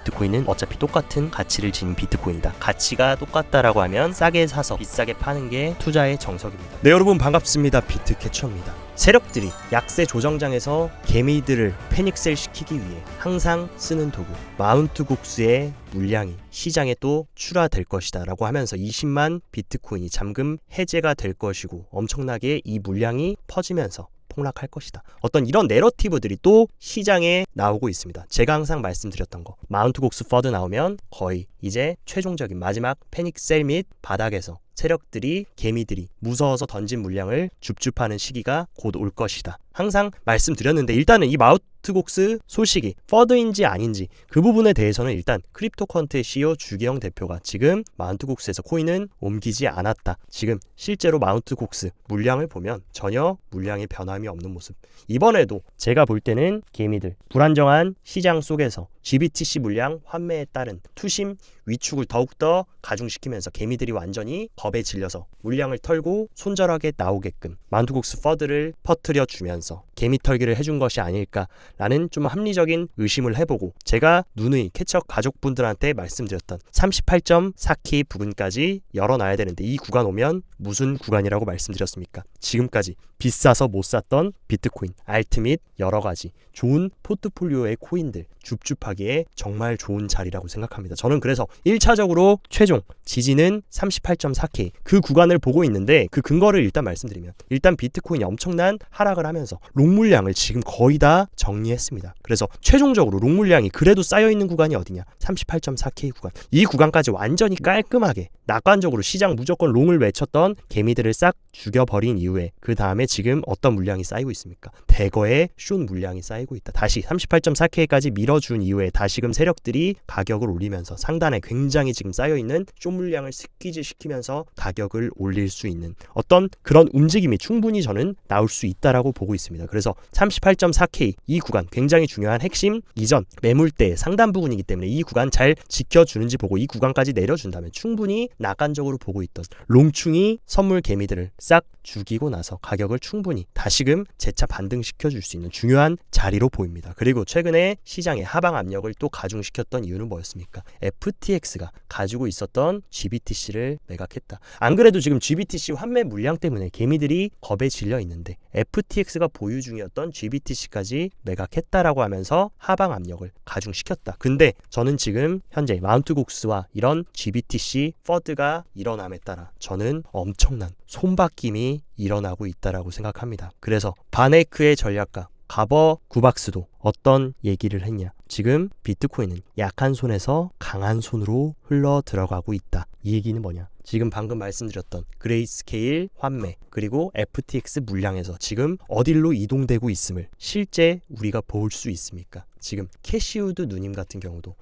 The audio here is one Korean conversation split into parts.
비트코인은 어차피 똑같은 가치를 지닌 비트코인이다. 가치가 똑같다라고 하면 싸게 사서 비싸게 파는 게 투자의 정석입니다. 네, 여러분 반갑습니다. 비트캐쳐입니다. 세력들이 약세 조정장에서 개미들을 패닉셀 시키기 위해 항상 쓰는 도구 마운트 곡수의 물량이 시장에 또 출하될 것이다 라고 하면서 20만 비트코인이 잠금 해제가 될 것이고 엄청나게 이 물량이 퍼지면서 폭락할 것이다. 어떤 이런 내러티브들이 또 시장에 나오고 있습니다. 제가 항상 말씀드렸던 거 마운트 곡수 퍼드 나오면 거의 이제 최종적인 마지막 패닉셀 및 바닥에서 세력들이 개미들이 무서워서 던진 물량을 줍줍하는 시기가 곧 올 것이다. 항상 말씀드렸는데 일단은 이 마운트곡스 소식이 퍼드인지 아닌지 그 부분에 대해서는 일단 크립토컨트의 CEO 주계영 대표가 지금 마운트곡스에서 코인은 옮기지 않았다. 지금 실제로 마운트곡스 물량을 보면 전혀 물량의 변함이 없는 모습. 이번에도 제가 볼 때는 개미들 불안정한 시장 속에서 GBTC 물량 환매에 따른 투심 위축을 더욱더 가중시키면서 개미들이 완전히 겁에 질려서 물량을 털고 손절하게 나오게끔 마운트곡스 퍼드를 퍼뜨려 주면서 개미 털기를 해준 것이 아닐까라는 좀 합리적인 의심을 해보고 제가 누누이 캐쳐 가족분들한테 말씀드렸던 38.4K 부근까지 열어놔야 되는데 이 구간 오면 무슨 구간이라고 말씀드렸습니까? 지금까지 비싸서 못 샀던 비트코인, 알트 및 여러가지 좋은 포트폴리오의 코인들 줍줍하기에 정말 좋은 자리라고 생각합니다. 저는 그래서 1차적으로 최종 지지는 38.4K 그 구간을 보고 있는데 그 근거를 일단 말씀드리면 일단 비트코인이 엄청난 하락을 하면서 롱 물량을 지금 거의 다 정리했습니다. 그래서 최종적으로 롱 물량이 그래도 쌓여있는 구간이 어디냐? 38.4K 구간. 이 구간까지 완전히 깔끔하게 낙관적으로 시장 무조건 롱을 외쳤던 개미들을 싹 죽여버린 이후에 그 다음에 지금 어떤 물량이 쌓이고 있습니까? 대거의 숏 물량이 쌓이고 있다. 다시 38.4K까지 밀어준 이후에 다시금 세력들이 가격을 올리면서 상단에 굉장히 지금 쌓여있는 숏 물량을 스퀴즈 시키면서 가격을 올릴 수 있는 어떤 그런 움직임이 충분히 저는 나올 수 있다라고 보고 있습니다. 그래서 38.4K 이 구간 굉장히 중요한 핵심 이전 매물대의 상단 부분이기 때문에 이 구간 잘 지켜주는지 보고 이 구간까지 내려준다면 충분히 낙관적으로 보고 있던 롱충이 선물 개미들을 싹 죽이고 나서 가격을 충분히 다시금 재차 반등시켜줄 수 있는 중요한 자리로 보입니다. 그리고 최근에 시장의 하방 압력을 또 가중시켰던 이유는 뭐였습니까? FTX가 가지고 있었던 GBTC를 매각했다. 안 그래도 지금 GBTC 환매 물량 때문에 개미들이 겁에 질려 있는데 FTX가 보유 중이었던 GBTC까지 매각했다라고 하면서 하방 압력을 가중시켰다. 근데 저는 지금 현재 마운트곡스와 이런 GBTC 퍼드가 일어남에 따라 저는 엄청난 손바뀜이 일어나고 있다라고 생각합니다. 그래서 바네크의 전략가 가버 구박스도 어떤 얘기를 했냐? 지금 비트코인은 약한 손에서 강한 손으로 흘러 들어가고 있다. 이 얘기는 뭐냐? 지금 방금 말씀드렸던 그레이스케일 환매 그리고 FTX 물량에서 지금 어딜로 이동되고 있음을 실제 우리가 볼 수 있습니까? 지금 캐시우드 누님 같은 경우도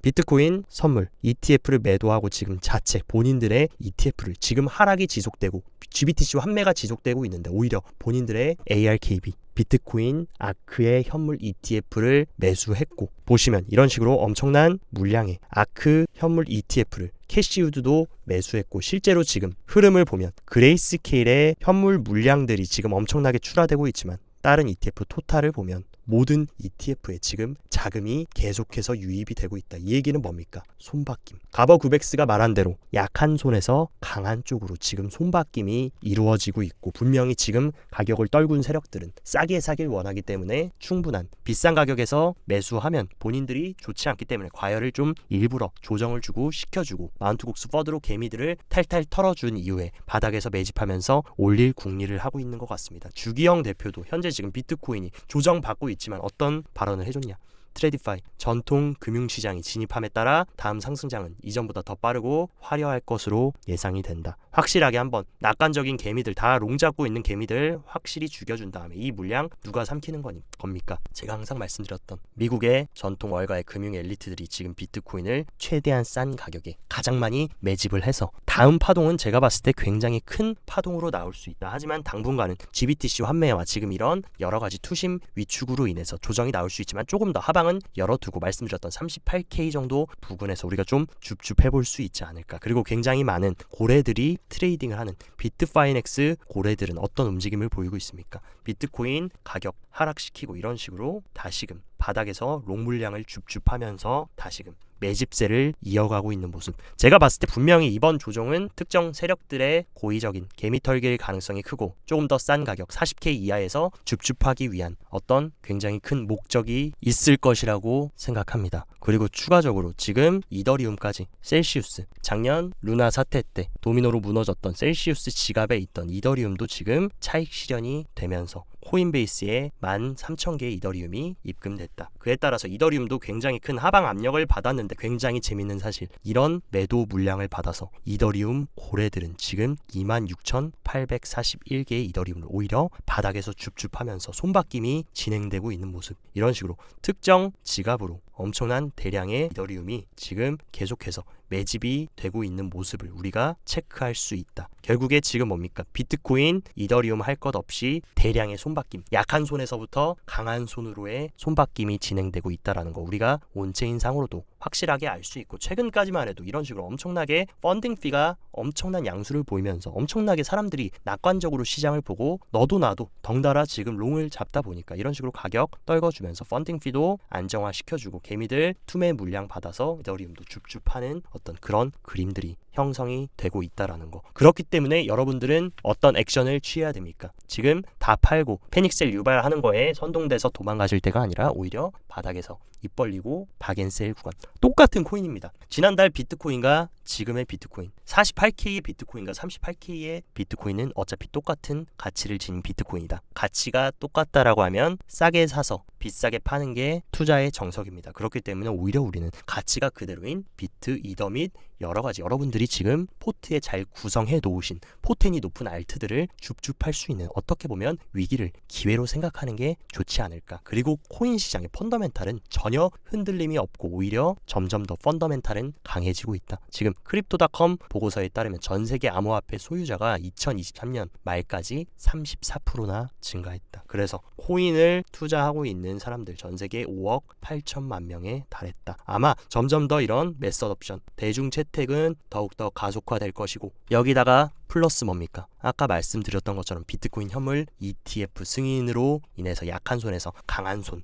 비트코인 선물 ETF를 매도하고 지금 자체 본인들의 ETF를 지금 하락이 지속되고 GBTC 환매가 지속되고 있는데 오히려 본인들의 ARKB 비트코인 아크의 현물 ETF를 매수했고 보시면 이런 식으로 엄청난 물량의 아크 현물 ETF를 캐시우드도 매수했고 실제로 지금 흐름을 보면 그레이스케일의 현물 물량들이 지금 엄청나게 출하되고 있지만 다른 ETF 토탈을 보면 모든 ETF에 지금 자금이 계속해서 유입이 되고 있다. 이 얘기는 뭡니까? 손바뀜. 가버 구백스가 말한 대로 약한 손에서 강한 쪽으로 지금 손바뀜이 이루어지고 있고 분명히 지금 가격을 떨군 세력들은 싸게 사길 원하기 때문에 충분한 비싼 가격에서 매수하면 본인들이 좋지 않기 때문에 과열을 좀 일부러 조정을 주고 시켜주고 마운트곡스 퍼드로 개미들을 탈탈 털어준 이후에 바닥에서 매집하면서 올릴 궁리를 하고 있는 것 같습니다. 주기영 대표도 현재 지금 비트코인이 조정받고 있지만 어떤 발언을 해줬냐? 트레디파이 전통 금융시장이 진입함에 따라 다음 상승장은 이전보다 더 빠르고 화려할 것으로 예상이 된다. 확실하게 한번 낙관적인 개미들 다 롱 잡고 있는 개미들 확실히 죽여준 다음에 이 물량 누가 삼키는 겁니까? 제가 항상 말씀드렸던 미국의 전통 월가의 금융 엘리트들이 지금 비트코인을 최대한 싼 가격에 가장 많이 매집을 해서 다음 파동은 제가 봤을 때 굉장히 큰 파동으로 나올 수 있다. 하지만 당분간은 GBTC 환매와 지금 이런 여러 가지 투심 위축으로 인해서 조정이 나올 수 있지만 조금 더 하방은 열어두고 말씀드렸던 38K 정도 부근에서 우리가 좀 줍줍해볼 수 있지 않을까. 그리고 굉장히 많은 고래들이 트레이딩을 하는 비트파이넥스 고래들은 어떤 움직임을 보이고 있습니까? 비트코인 가격 하락시키고 이런 식으로 다시금 바닥에서 롱 물량을 줍줍하면서 다시금 매집세를 이어가고 있는 모습. 제가 봤을 때 분명히 이번 조정은 특정 세력들의 고의적인 개미털기일 가능성이 크고 조금 더 싼 가격 40K 이하에서 줍줍하기 위한 어떤 굉장히 큰 목적이 있을 것이라고 생각합니다. 그리고 추가적으로 지금 이더리움까지 셀시우스, 작년 루나 사태 때 도미노로 무너졌던 셀시우스 지갑에 있던 이더리움도 지금 차익 실현이 되면서 코인베이스에 13,000개의 이더리움이 입금됐다. 그에 따라서 이더리움도 굉장히 큰 하방 압력을 받았는데 굉장히 재밌는 사실, 이런 매도 물량을 받아서 이더리움 고래들은 지금 26,841개의 이더리움을 오히려 바닥에서 줍줍하면서 손바뀜이 진행되고 있는 모습. 이런 식으로 특정 지갑으로 엄청난 대량의 이더리움이 지금 계속해서 매집이 되고 있는 모습을 우리가 체크할 수 있다. 결국에 지금 뭡니까? 비트코인, 이더리움 할 것 없이 대량의 손바뀜, 약한 손에서부터 강한 손으로의 손바뀜이 진행되고 있다는 거 우리가 온체인상으로도 확실하게 알 수 있고, 최근까지만 해도 이런 식으로 엄청나게 펀딩 피가 엄청난 양수를 보이면서 엄청나게 사람들이 낙관적으로 시장을 보고 너도 나도 덩달아 지금 롱을 잡다 보니까 이런 식으로 가격 떨궈주면서 펀딩 피도 안정화시켜주고 개미들 투매 물량 받아서 이더리움도 줍줍하는 어떤 그런 그림들이 형성이 되고 있다라는 거. 그렇기 때문에 여러분들은 어떤 액션을 취해야 됩니까? 지금 다 팔고 패닉셀 유발하는 거에 선동돼서 도망가실 때가 아니라 오히려 바닥에서 입 벌리고 박앤셀 구간, 똑같은 코인입니다. 지난달 비트코인과 지금의 비트코인, 48K의 비트코인과 38K의 비트코인은 어차피 똑같은 가치를 지닌 비트코인이다. 가치가 똑같다라고 하면 싸게 사서 비싸게 파는 게 투자의 정석입니다. 그렇기 때문에 오히려 우리는 가치가 그대로인 비트, 이더 및 여러 가지 여러분들이 지금 포트에 잘 구성해 놓으신 포텐이 높은 알트들을 줍줍할 수 있는, 어떻게 보면 위기를 기회로 생각하는 게 좋지 않을까. 그리고 코인 시장의 펀더멘탈은 전혀 흔들림이 없고 오히려 점점 더 펀더멘탈은 강해지고 있다. 지금 크립토닷컴 보고서에 따르면 전 세계 암호화폐 소유자가 2023년 말까지 34%나 증가했다. 그래서 코인을 투자하고 있는 사람들 전 세계 5억 8천만 명에 달했다. 아마 점점 더 이런 메서드 옵션, 대중 채택은 더욱더 가속화될 것이고, 여기다가 플러스 뭡니까? 아까 말씀드렸던 것처럼 비트코인 현물 ETF 승인으로 인해서 약한 손에서 강한 손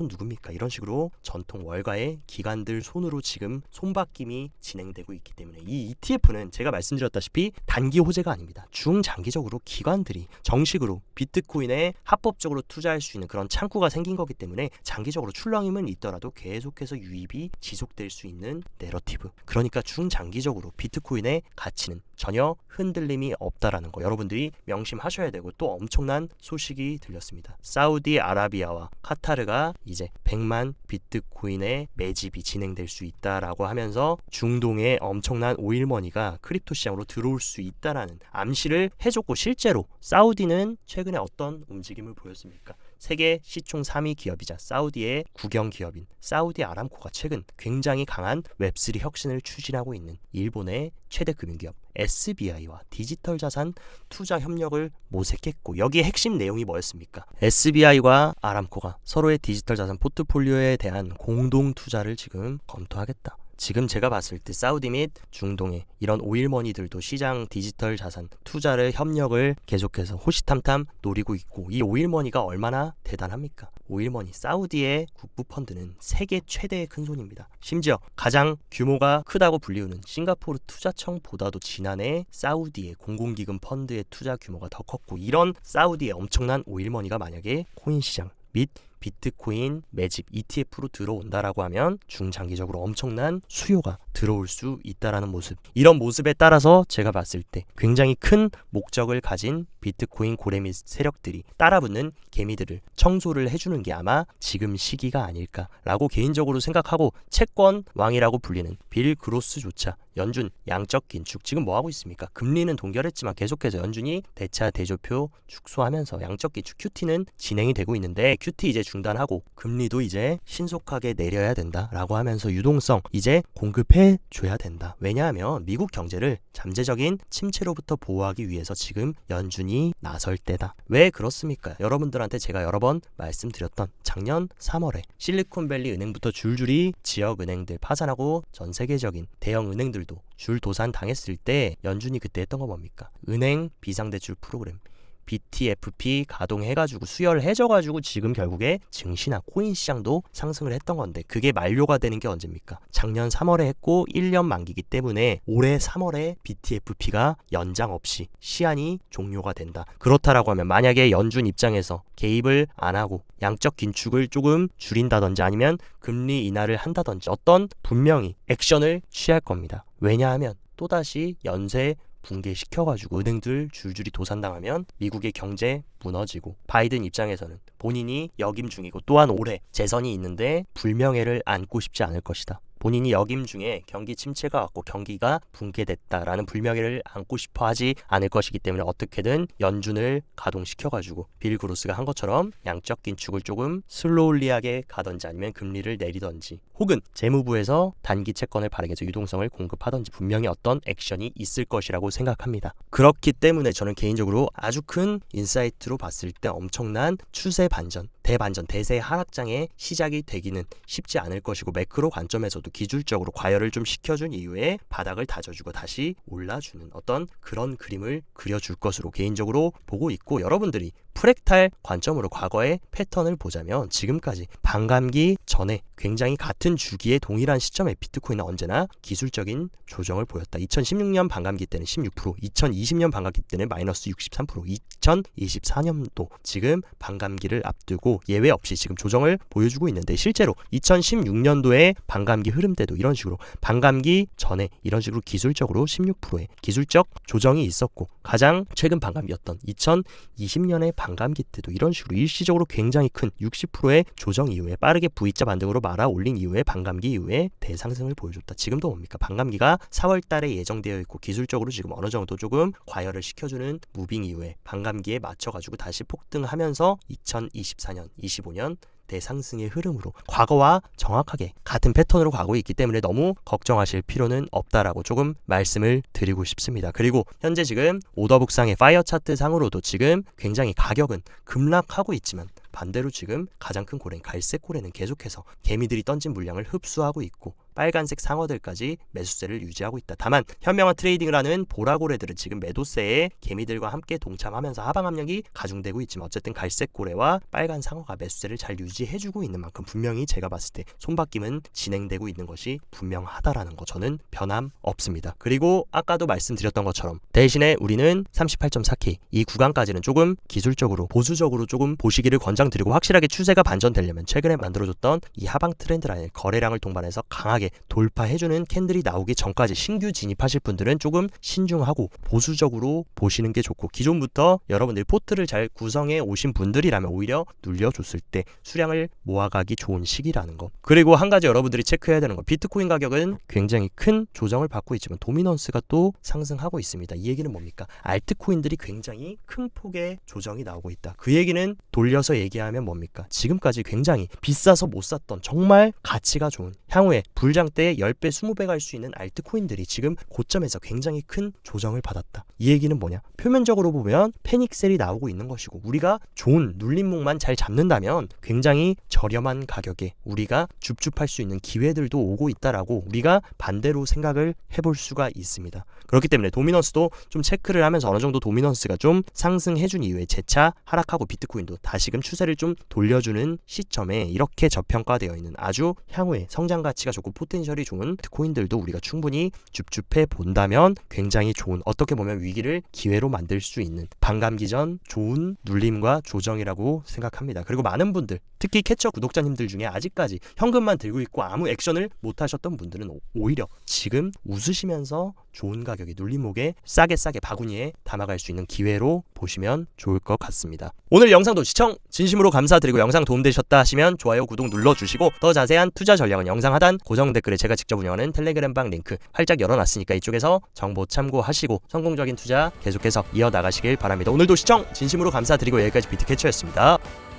누굽니까? 이런 식으로 전통 월가의 기관들 손으로 지금 손바뀜이 진행되고 있기 때문에 이 ETF는 제가 말씀드렸다시피 단기 호재가 아닙니다. 중장기적으로 기관들이 정식으로 비트코인에 합법적으로 투자할 수 있는 그런 창구가 생긴 거기 때문에 장기적으로 출렁임은 있더라도 계속해서 유입이 지속될 수 있는 내러티브. 그러니까 중장기적으로 비트코인의 가치는 전혀 흔들림이 없다라는 거 여러분들이 명심하셔야 되고, 또 엄청난 소식이 들렸습니다. 사우디아라비아와 카타르가 이제 100만 비트코인의 매집이 진행될 수 있다라고 하면서 중동의 엄청난 오일머니가 크립토 시장으로 들어올 수 있다라는 암시를 해줬고, 실제로 사우디는 최근에 어떤 움직임을 보였습니까? 세계 시총 3위 기업이자 사우디의 국영 기업인 사우디 아람코가 최근 굉장히 강한 웹3 혁신을 추진하고 있는 일본의 최대 금융기업 SBI와 디지털 자산 투자 협력을 모색했고, 여기에 핵심 내용이 뭐였습니까? SBI와 아람코가 서로의 디지털 자산 포트폴리오에 대한 공동 투자를 지금 검토하겠다. 지금 제가 봤을 때 사우디 및 중동의 이런 오일머니들도 시장 디지털 자산 투자를 협력을 계속해서 호시탐탐 노리고 있고, 이 오일머니가 얼마나 대단합니까? 오일머니 사우디의 국부 펀드는 세계 최대의 큰손입니다. 심지어 가장 규모가 크다고 불리우는 싱가포르 투자청보다도 지난해 사우디의 공공기금 펀드의 투자 규모가 더 컸고, 이런 사우디의 엄청난 오일머니가 만약에 코인 시장 및 비트코인 매집 ETF로 들어온다라고 하면 중장기적으로 엄청난 수요가 들어올 수 있다라는 모습. 이런 모습에 따라서 제가 봤을 때 굉장히 큰 목적을 가진 비트코인 고래 및 세력들이 따라붙는 개미들을 청소를 해주는 게 아마 지금 시기가 아닐까라고 개인적으로 생각하고, 채권 왕이라고 불리는 빌 그로스조차 연준 양적 긴축 지금 뭐 하고 있습니까? 금리는 동결했지만 계속해서 연준이 대차 대조표 축소하면서 양적 긴축 QT는 진행이 되고 있는데, QT 이제 중단하고 금리도 이제 신속하게 내려야 된다라고 하면서 유동성 이제 공급해 줘야 된다. 왜냐하면 미국 경제를 잠재적인 침체로부터 보호하기 위해서 지금 연준이 나설 때다. 왜 그렇습니까? 여러분들한테 제가 여러 번 말씀드렸던 작년 3월에 실리콘밸리 은행부터 줄줄이 지역은행들 파산하고 전 세계적인 대형 은행들도 줄 도산 당했을 때 연준이 그때 했던 거 뭡니까? 은행 비상대출 프로그램, BTFP 가동해가지고 수혈해져가지고 지금 결국에 증시나 코인 시장도 상승을 했던 건데 그게 만료가 되는 게 언제입니까? 작년 3월에 했고 1년 만기이기 때문에 올해 3월에 BTFP가 연장 없이 시한이 종료가 된다. 그렇다라고 하면 만약에 연준 입장에서 개입을 안 하고 양적 긴축을 조금 줄인다든지 아니면 금리 인하를 한다든지 어떤 분명히 액션을 취할 겁니다. 왜냐하면 또다시 연쇄 붕괴시켜가지고 은행들 줄줄이 도산당하면 미국의 경제 무너지고 바이든 입장에서는 본인이 역임 중이고 또한 올해 재선이 있는데 불명예를 안고 싶지 않을 것이다. 본인이 역임 중에 경기 침체가 왔고 경기가 붕괴됐다라는 불명예를 안고 싶어 하지 않을 것이기 때문에 어떻게든 연준을 가동시켜가지고 빌 그로스가 한 것처럼 양적 긴축을 조금 슬로울리하게 가든지 아니면 금리를 내리든지 혹은 재무부에서 단기 채권을 발행해서 유동성을 공급하든지 분명히 어떤 액션이 있을 것이라고 생각합니다. 그렇기 때문에 저는 개인적으로 아주 큰 인사이트로 봤을 때 엄청난 추세 반전, 대반전, 대세 하락장의 시작이 되기는 쉽지 않을 것이고 매크로 관점에서도 기술적으로 과열을 좀 시켜준 이후에 바닥을 다져주고 다시 올라주는 어떤 그런 그림을 그려줄 것으로 개인적으로 보고 있고 여러분들이 프랙탈 관점으로 과거의 패턴을 보자면 지금까지 반감기 전에 굉장히 같은 주기에 동일한 시점에 비트코인은 언제나 기술적인 조정을 보였다. 2016년 반감기 때는 16%, 2020년 반감기 때는 마이너스 63%, 2024년도 지금 반감기를 앞두고 예외 없이 지금 조정을 보여주고 있는데 실제로 2016년도에 반감기 흐름 때도 이런 식으로 반감기 전에 이런 식으로 기술적으로 16%의 기술적 조정이 있었고 가장 최근 반감기였던 2020년의 반감기 때도 이런 식으로 일시적으로 굉장히 큰 60%의 조정 이후에 빠르게 V자 반등으로 말아 올린 이후에 반감기 이후에 대상승을 보여줬다. 지금도 뭡니까? 반감기가 4월 달에 예정되어 있고 기술적으로 지금 어느 정도 조금 과열을 시켜주는 무빙 이후에 반감기에 맞춰가지고 다시 폭등하면서 2024년, 25년 대상승의 흐름으로 과거와 정확하게 같은 패턴으로 가고 있기 때문에 너무 걱정하실 필요는 없다라고 조금 말씀을 드리고 싶습니다. 그리고 현재 지금 오더북상의 파이어 차트 상으로도 지금 굉장히 가격은 급락하고 있지만 반대로 지금 가장 큰 고래인 갈색 고래는 계속해서 개미들이 던진 물량을 흡수하고 있고 빨간색 상어들까지 매수세를 유지하고 있다. 다만 현명한 트레이딩을 하는 보라고래들은 지금 매도세에 개미들과 함께 동참하면서 하방 압력이 가중되고 있지만 어쨌든 갈색 고래와 빨간 상어가 매수세를 잘 유지해주고 있는 만큼 분명히 제가 봤을 때 손바뀜은 진행되고 있는 것이 분명하다라는 거 저는 변함 없습니다. 그리고 아까도 말씀드렸던 것처럼 대신에 우리는 38.4K 이 구간까지는 조금 기술적으로 보수적으로 조금 보시기를 권장드리고 확실하게 추세가 반전되려면 최근에 만들어줬던 이 하방 트렌드 라인 거래량을 동반해서 강하게 돌파해주는 캔들이 나오기 전까지 신규 진입하실 분들은 조금 신중하고 보수적으로 보시는 게 좋고 기존부터 여러분들이 포트를 잘 구성해 오신 분들이라면 오히려 눌려줬을 때 수량을 모아가기 좋은 시기라는 거. 그리고 한 가지 여러분들이 체크해야 되는 거, 비트코인 가격은 굉장히 큰 조정을 받고 있지만 도미넌스가 또 상승하고 있습니다. 이 얘기는 뭡니까? 알트코인들이 굉장히 큰 폭의 조정이 나오고 있다. 그 얘기는 돌려서 얘기하면 뭡니까? 지금까지 굉장히 비싸서 못 샀던 정말 가치가 좋은 향후에 불장 때 10배, 20배 갈 수 있는 알트코인들이 지금 고점에서 굉장히 큰 조정을 받았다. 이 얘기는 뭐냐? 표면적으로 보면 패닉셀이 나오고 있는 것이고 우리가 좋은 눌림목만 잘 잡는다면 굉장히 저렴한 가격에 우리가 줍줍할 수 있는 기회들도 오고 있다라고 우리가 반대로 생각을 해볼 수가 있습니다. 그렇기 때문에 도미넌스도 좀 체크를 하면서 어느 정도 도미넌스가 좀 상승해준 이후에 재차 하락하고 비트코인도 다시금 추세를 좀 돌려주는 시점에 이렇게 저평가되어 있는 아주 향후에 성장 가치가 좋고 포텐셜이 좋은 코인들도 우리가 충분히 줍줍해 본다면 굉장히 좋은 어떻게 보면 위기를 기회로 만들 수 있는 반감기 전 좋은 눌림과 조정이라고 생각합니다. 그리고 많은 분들 특히 캐쳐 구독자님들 중에 아직까지 현금만 들고 있고 아무 액션을 못 하셨던 분들은 오히려 지금 웃으시면서 좋은 가격의 눌림목에 싸게 바구니에 담아갈 수 있는 기회로 보시면 좋을 것 같습니다. 오늘 영상도 시청 진심으로 감사드리고 영상 도움되셨다 하시면 좋아요, 구독 눌러주시고 더 자세한 투자 전략은 영상 하단 고정 댓글에 제가 직접 운영하는 텔레그램방 링크 활짝 열어놨으니까 이쪽에서 정보 참고하시고 성공적인 투자 계속해서 이어나가시길 바랍니다. 오늘도 시청 진심으로 감사드리고 여기까지 비트캐쳐였습니다.